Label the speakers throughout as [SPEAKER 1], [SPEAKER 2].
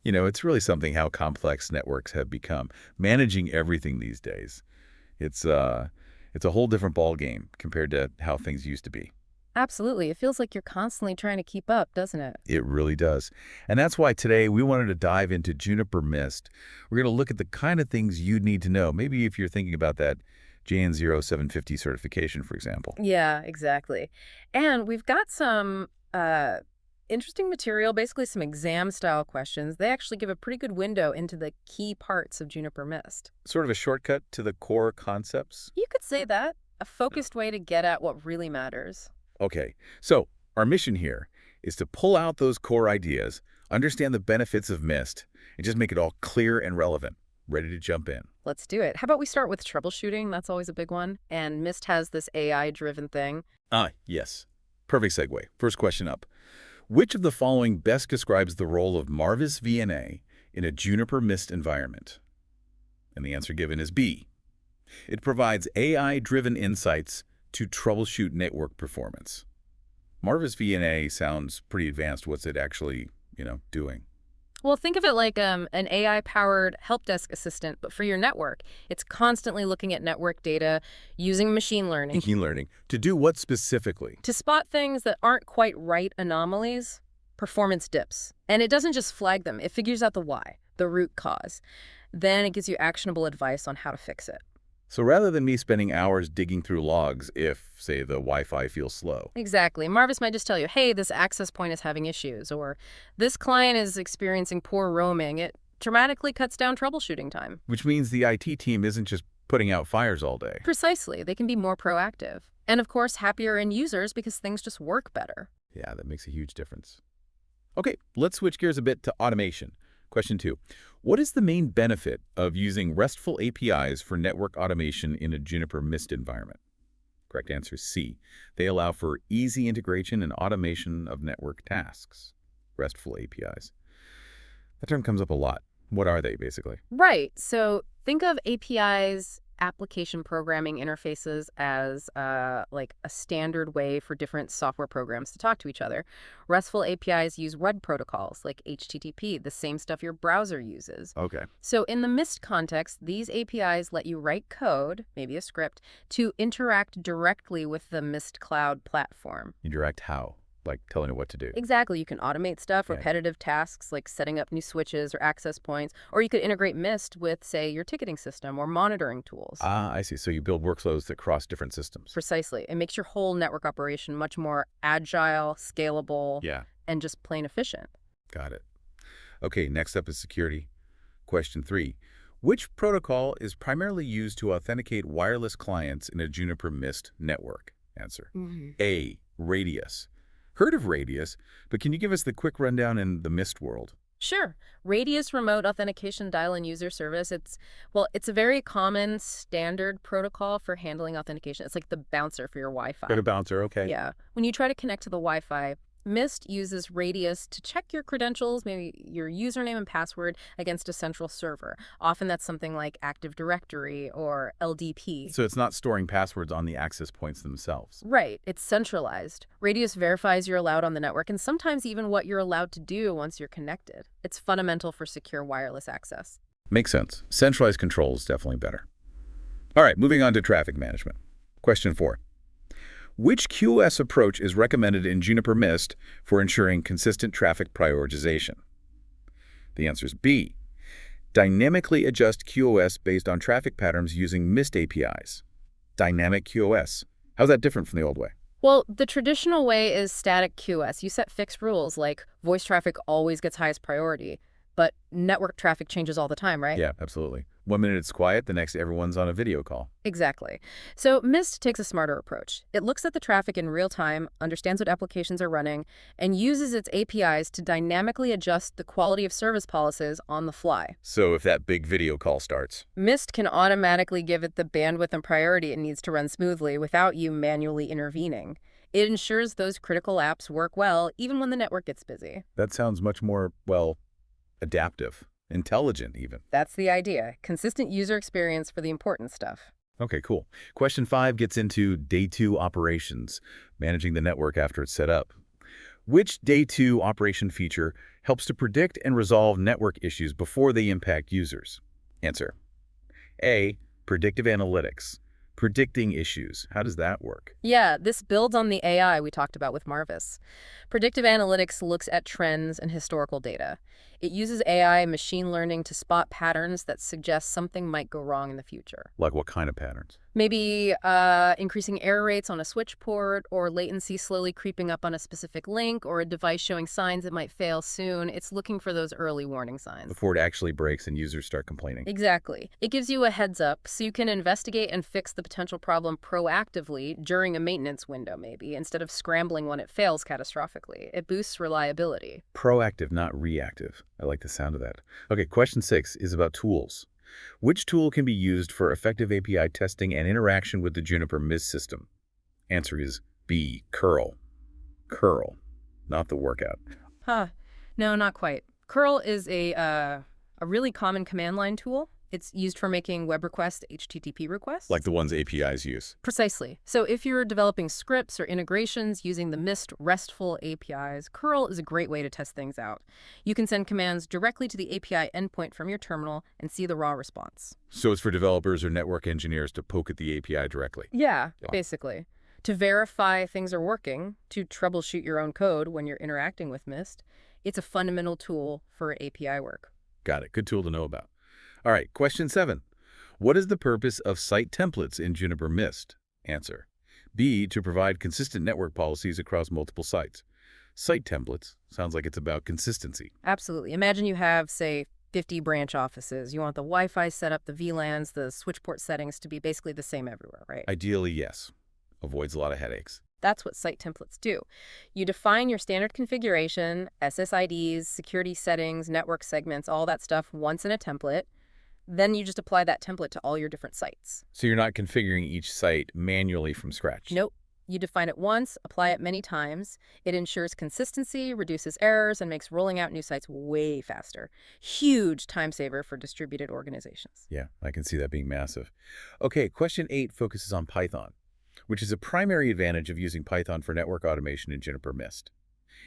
[SPEAKER 1] It's really something how complex networks have become. Managing everything these days, it's it's a whole different ball game compared to how things used to be.
[SPEAKER 2] Absolutely. It feels like you're constantly trying to keep up, doesn't it?
[SPEAKER 1] It really does. And that's why today we wanted to dive into Juniper Mist. We're going to look at the kind of things you'd need to know. Maybe if you're thinking about that JN0-750 certification, for example.
[SPEAKER 2] Yeah, exactly. And we've got some interesting material, basically some exam-style questions. They actually give a pretty good window into the key parts of Juniper Mist.
[SPEAKER 1] Sort of a shortcut to the core concepts.
[SPEAKER 2] You could say that, a focused way to get at what really matters.
[SPEAKER 1] Okay, so our mission here is to pull out those core ideas, understand the benefits of Mist, and just make it all clear and relevant. Ready to jump in.
[SPEAKER 2] Let's do it. How about we start with troubleshooting? That's always a big one. And Mist has this AI-driven thing.
[SPEAKER 1] Yes. Perfect segue. First question up. Which of the following best describes the role of Marvis VNA in a Juniper Mist environment? And the answer given is B. It provides AI-driven insights to troubleshoot network performance. Marvis VNA sounds pretty advanced. What's it actually, doing?
[SPEAKER 2] Well, think of it like an AI-powered help desk assistant, but for your network. It's constantly looking at network data using machine learning
[SPEAKER 1] Machine learning. To do what specifically?
[SPEAKER 2] to spot things that aren't quite right anomalies, performance dips. And it doesn't just flag them. It figures out the why, the root cause. Then it gives you actionable advice on how to fix it.
[SPEAKER 1] So rather than me spending hours digging through logs if, say, the Wi-Fi feels slow.
[SPEAKER 2] Exactly. Marvis might just tell you, hey, this access point is having issues, or this client is experiencing poor roaming. It dramatically cuts down troubleshooting time.
[SPEAKER 1] Which means the IT team isn't just putting out fires all day.
[SPEAKER 2] Precisely. They can be more proactive. And of course, happier end users because things just work better.
[SPEAKER 1] Yeah, that makes a huge difference. Okay, let's switch gears a bit to automation. Question 2. What is the main benefit of using RESTful APIs for network automation in a Juniper Mist environment? Correct answer is C. They allow for easy integration and automation of network tasks. RESTful APIs. That term comes up a lot. What are they, basically?
[SPEAKER 2] Right. So think of APIs, application programming interfaces, as like a standard way for different software programs to talk to each other. RESTful APIs use web protocols like HTTP, the same stuff your browser uses.
[SPEAKER 1] Okay.
[SPEAKER 2] So in the Mist context, these APIs let you write code, maybe a script, to interact directly with the Mist cloud platform.
[SPEAKER 1] Interact how? Like telling it what to do?
[SPEAKER 2] Exactly. You can automate stuff,
[SPEAKER 1] Yeah.
[SPEAKER 2] repetitive tasks like setting up new switches or access points, or you could integrate Mist with, say, your ticketing system or monitoring tools.
[SPEAKER 1] I see. So you build workflows that cross different systems.
[SPEAKER 2] Precisely. It makes your whole network operation much more agile, scalable,
[SPEAKER 1] Yeah,
[SPEAKER 2] and just plain efficient.
[SPEAKER 1] got it. Okay, next up is security. Question 3. Which protocol is primarily used to authenticate wireless clients in a Juniper Mist network? Answer. A. Radius. Heard of Radius, but can you give us the quick rundown in the Mist world?
[SPEAKER 2] Sure. Radius Remote Authentication Dial-in User Service. It's a very common standard protocol for handling authentication. It's like the bouncer for your Wi-Fi.
[SPEAKER 1] Got a bouncer, okay.
[SPEAKER 2] Yeah. When you try to connect to the Wi-Fi, Mist uses Radius to check your credentials, maybe your username and password, against a central server. Often that's something like Active Directory or LDP.
[SPEAKER 1] So it's not storing passwords on the access points themselves.
[SPEAKER 2] Right. It's centralized. Radius verifies you're allowed on the network and sometimes even what you're allowed to do once you're connected. It's fundamental for secure wireless access.
[SPEAKER 1] Makes sense. Centralized control is definitely better. All right, moving on to traffic management. Question 4. Which QoS approach is recommended in Juniper Mist for ensuring consistent traffic prioritization? The answer is B. Dynamically adjust QoS based on traffic patterns using Mist APIs. Dynamic QoS. How's that different from the old way?
[SPEAKER 2] Well, the traditional way is static QoS. You set fixed rules like voice traffic always gets highest priority, but network traffic changes all the time, right?
[SPEAKER 1] Yeah, absolutely. 1 minute it's quiet, the next everyone's on a video call.
[SPEAKER 2] Exactly. So Mist takes a smarter approach. It looks at the traffic in real time, understands what applications are running, and uses its APIs to dynamically adjust the quality of service policies on the fly.
[SPEAKER 1] So if that big video call starts,
[SPEAKER 2] Mist can automatically give it the bandwidth and priority it needs to run smoothly without you manually intervening. It ensures those critical apps work well even when the network gets busy.
[SPEAKER 1] that sounds much more, well, adaptive, intelligent even.
[SPEAKER 2] That's the idea. Consistent user experience for the important stuff.
[SPEAKER 1] Okay, cool. Question 5 gets into day 2 operations, managing the network after it's set up. Which Day 2 operation feature helps to predict and resolve network issues before they impact users? Answer. A. Predictive analytics. Predicting issues. How does that work?
[SPEAKER 2] Yeah, this builds on the AI we talked about with Marvis. Predictive analytics looks at trends and historical data. It uses AI and machine learning to spot patterns that suggest something might go wrong in the future.
[SPEAKER 1] Like what kind of patterns?
[SPEAKER 2] Maybe increasing error rates on a switch port, or latency slowly creeping up on a specific link, or a device showing signs it might fail soon. It's looking for those early warning signs.
[SPEAKER 1] Before it actually breaks and users start complaining.
[SPEAKER 2] Exactly. It gives you a heads up so you can investigate and fix the potential problem proactively during a maintenance window, maybe, instead of scrambling when it fails catastrophically. It boosts reliability.
[SPEAKER 1] Proactive, not reactive. I like the sound of that. Okay, question 6 is about tools. Which tool can be used for effective API testing and interaction with the Juniper Mist system? Answer is B, curl. Curl, not the workout.
[SPEAKER 2] No, not quite. Curl is a really common command line tool. It's used for making web requests, HTTP requests.
[SPEAKER 1] Like the ones APIs use.
[SPEAKER 2] Precisely. So if you're developing scripts or integrations using the Mist RESTful APIs, curl is a great way to test things out. You can send commands directly to the API endpoint from your terminal and see the raw response.
[SPEAKER 1] So it's for developers or network engineers to poke at the API directly.
[SPEAKER 2] Yeah, basically. To verify things are working, to troubleshoot your own code when you're interacting with Mist, it's a fundamental tool for API work.
[SPEAKER 1] Got it. Good tool to know about. All right, question 7. What is the purpose of site templates in Juniper Mist? Answer. B, to provide consistent network policies across multiple sites. Site templates sounds like it's about consistency.
[SPEAKER 2] Absolutely. Imagine you have, say, 50 branch offices. You want the Wi-Fi setup, the VLANs, the switch port settings to be basically the same everywhere, right?
[SPEAKER 1] Ideally, yes. Avoids a lot of headaches.
[SPEAKER 2] That's what site templates do. You define your standard configuration, SSIDs, security settings, network segments, all that stuff once in a template. Then you just apply that template to all your different sites.
[SPEAKER 1] So you're not configuring each site manually from scratch?
[SPEAKER 2] Nope. You define it once, apply it many times. It ensures consistency, reduces errors, and makes rolling out new sites way faster. Huge time saver for distributed organizations.
[SPEAKER 1] Yeah, I can see that being massive. Okay, question 8 focuses on Python, which is a primary advantage of using Python for network automation in Juniper Mist.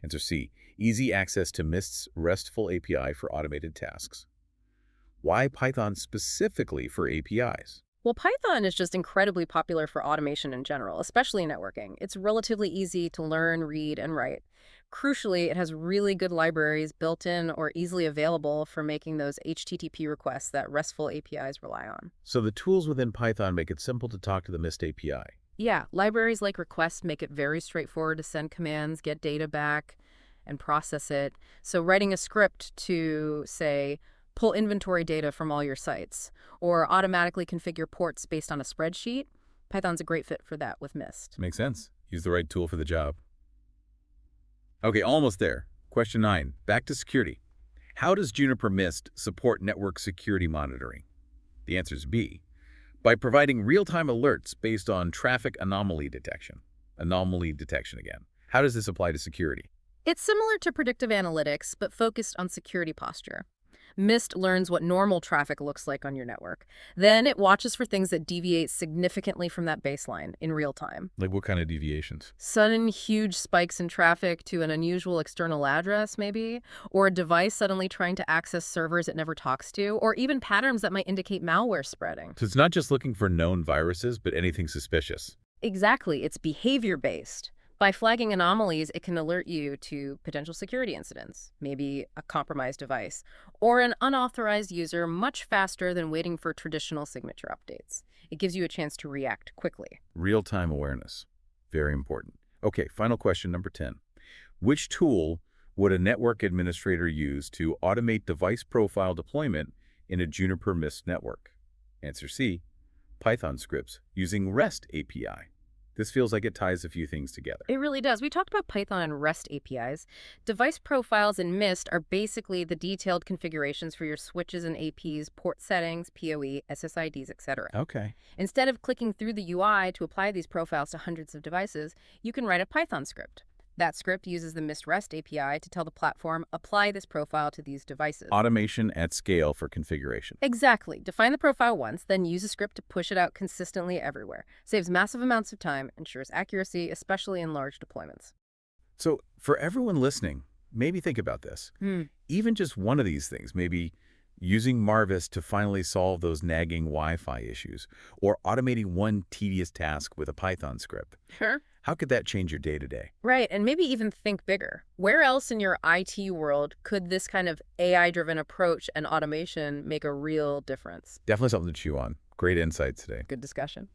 [SPEAKER 1] Answer C, easy access to Mist's RESTful API for automated tasks. Why Python specifically for APIs?
[SPEAKER 2] Well, Python is just incredibly popular for automation in general, especially networking. It's relatively easy to learn, read, and write. Crucially, it has really good libraries built in or easily available for making those HTTP requests that RESTful APIs rely on.
[SPEAKER 1] So the tools within Python make it simple to talk to the Mist API.
[SPEAKER 2] Yeah, libraries like Request make it very straightforward to send commands, get data back, and process it. So writing a script to, say, pull inventory data from all your sites, or automatically configure ports based on a spreadsheet, Python's a great fit for that with Mist.
[SPEAKER 1] Makes sense. Use the right tool for the job. Okay, almost there. Question 9. Back to security. How does Juniper Mist support network security monitoring? The answer is B. By providing real-time alerts based on traffic anomaly detection. Anomaly detection again. How does this apply to security?
[SPEAKER 2] It's similar to predictive analytics, but focused on security posture. Mist learns what normal traffic looks like on your network. Then it watches for things that deviate significantly from that baseline in real time.
[SPEAKER 1] Like what kind of deviations?
[SPEAKER 2] Sudden, huge spikes in traffic to an unusual external address, maybe, or a device suddenly trying to access servers it never talks to, or even patterns that might indicate malware spreading.
[SPEAKER 1] So it's not just looking for known viruses, but anything suspicious.
[SPEAKER 2] Exactly. It's behavior-based. By flagging anomalies, it can alert you to potential security incidents, maybe a compromised device, or an unauthorized user much faster than waiting for traditional signature updates. It gives you a chance to react quickly.
[SPEAKER 1] Real-time awareness. Very important. Okay, final question, number 10. Which tool would a network administrator use to automate device profile deployment in a Juniper Mist network? Answer C, Python scripts using REST API. This feels like it ties a few things together.
[SPEAKER 2] It really does. We talked about Python and REST APIs. Device profiles in Mist are basically the detailed configurations for your switches and APs, port settings, PoE, SSIDs, etc.
[SPEAKER 1] Okay.
[SPEAKER 2] Instead of clicking through the UI to apply these profiles to hundreds of devices, you can write a Python script. That script uses the Mist REST API to tell the platform, apply this profile to these devices.
[SPEAKER 1] Automation at scale for configuration.
[SPEAKER 2] Exactly. Define the profile once, then use a script to push it out consistently everywhere. Saves massive amounts of time, ensures accuracy, especially in large deployments.
[SPEAKER 1] So for everyone listening, maybe think about this.
[SPEAKER 2] Hmm.
[SPEAKER 1] Even just one of these things, maybe using Marvis to finally solve those nagging Wi-Fi issues, or automating one tedious task with a Python script.
[SPEAKER 2] Sure.
[SPEAKER 1] How could that change your day-to-day?
[SPEAKER 2] Right, and maybe even think bigger. Where else in your IT world could this kind of AI-driven approach and automation make a real difference?
[SPEAKER 1] Definitely something to chew on. Great insights today.
[SPEAKER 2] Good discussion.